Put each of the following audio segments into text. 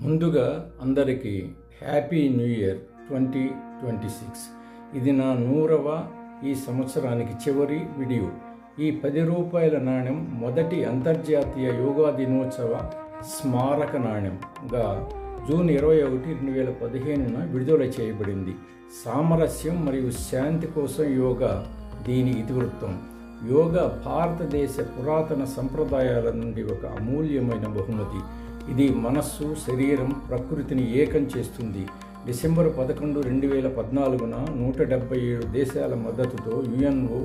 ముందుగా అందరికీ happy new year 2026. ఇది నా 100వ ఈ సంవత్సరానికి చివరి వీడియో. ఈ 10 రూపాయల నాణ్యం మొదటి అంతర్జాతీయ యోగా దినోత్సవ స్మారక నాణ్యంగా జూన్ 21, 2015న విడుదల చేయబడింది. సామరస్యం మరియు శాంతి కోసం యోగా దీని ఇతివృత్తం. యోగా భారతదేశ పురాతన సంప్రదాయాల నుండి ఒక అమూల్యమైన బహుమతి. ఇది మనస్సు, శరీరం, ప్రకృతిని ఏకం చేస్తుంది. డిసెంబర్ 11, 2014న 177 దేశాల మద్దతుతో యుఎన్ఓ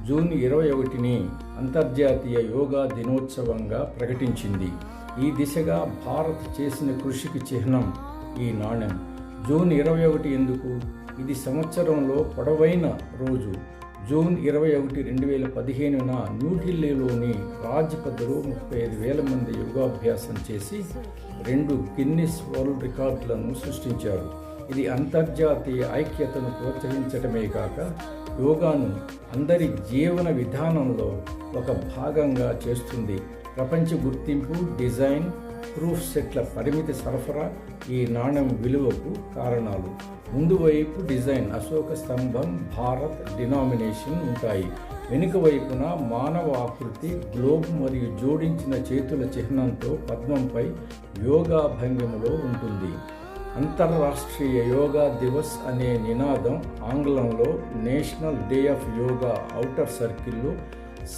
జూన్ 21ని అంతర్జాతీయ యోగా దినోత్సవంగా ప్రకటించింది. ఈ దిశగా భారత్ చేసిన కృషికి చిహ్నం ఈ నాణ్యం. జూన్ 21 ఎందుకు? ఇది సంవత్సరంలో పొడవైన రోజు. జూన్ 21, 2015న న్యూఢిల్లీలోని రాజ్పథ్లో 35,000 మంది యోగాభ్యాసం చేసి 2 గిన్నిస్ వరల్డ్ రికార్డులను సృష్టించారు. ఇది అంతర్జాతీయ ఐక్యతను ప్రోత్సహించడమే కాక యోగాను అందరి జీవన విధానంలో ఒక భాగంగా చేస్తుంది. ప్రపంచ గుర్తింపు, డిజైన్, ప్రూఫ్ సెట్ల పరిమితి సరఫరా ఈ నాణ్యం విలువకు కారణాలు. ముందు వైపు డిజైన్, అశోక స్తంభం, భారత్ డినామినేషన్ ఉంటాయి. వెనుక వైపున మానవ ఆకృతి, గ్లోబ్ మరియు జోడించిన చేతుల చిహ్నంతో పద్మంపై యోగా భంగిమలో ఉంటుంది. అంతర్రాష్ట్రీయ యోగా దివస్ అనే నినాదం ఆంగ్లంలో national day of yoga outer సర్కిల్లో,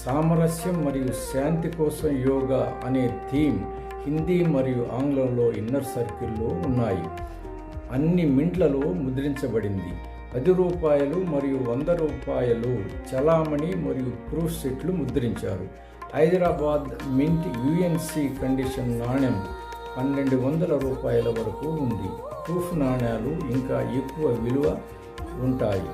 సామరస్యం మరియు శాంతి కోసం యోగా అనే థీమ్ హిందీ మరియు ఆంగ్లంలో ఇన్నర్ సర్కిల్లో ఉన్నాయి. అన్ని మింట్లలో ముద్రించబడింది. 10 రూపాయలు మరియు 100 రూపాయలు చలామణి మరియు ప్రూఫ్ సెట్లు ముద్రించారు. హైదరాబాద్ మింట్ యుఎన్సి కండిషన్ నాణ్యం 1200 రూపాయల వరకు ఉంది. ప్రూఫ్ నాణ్యాలు ఇంకా ఎక్కువ విలువ ఉంటాయి.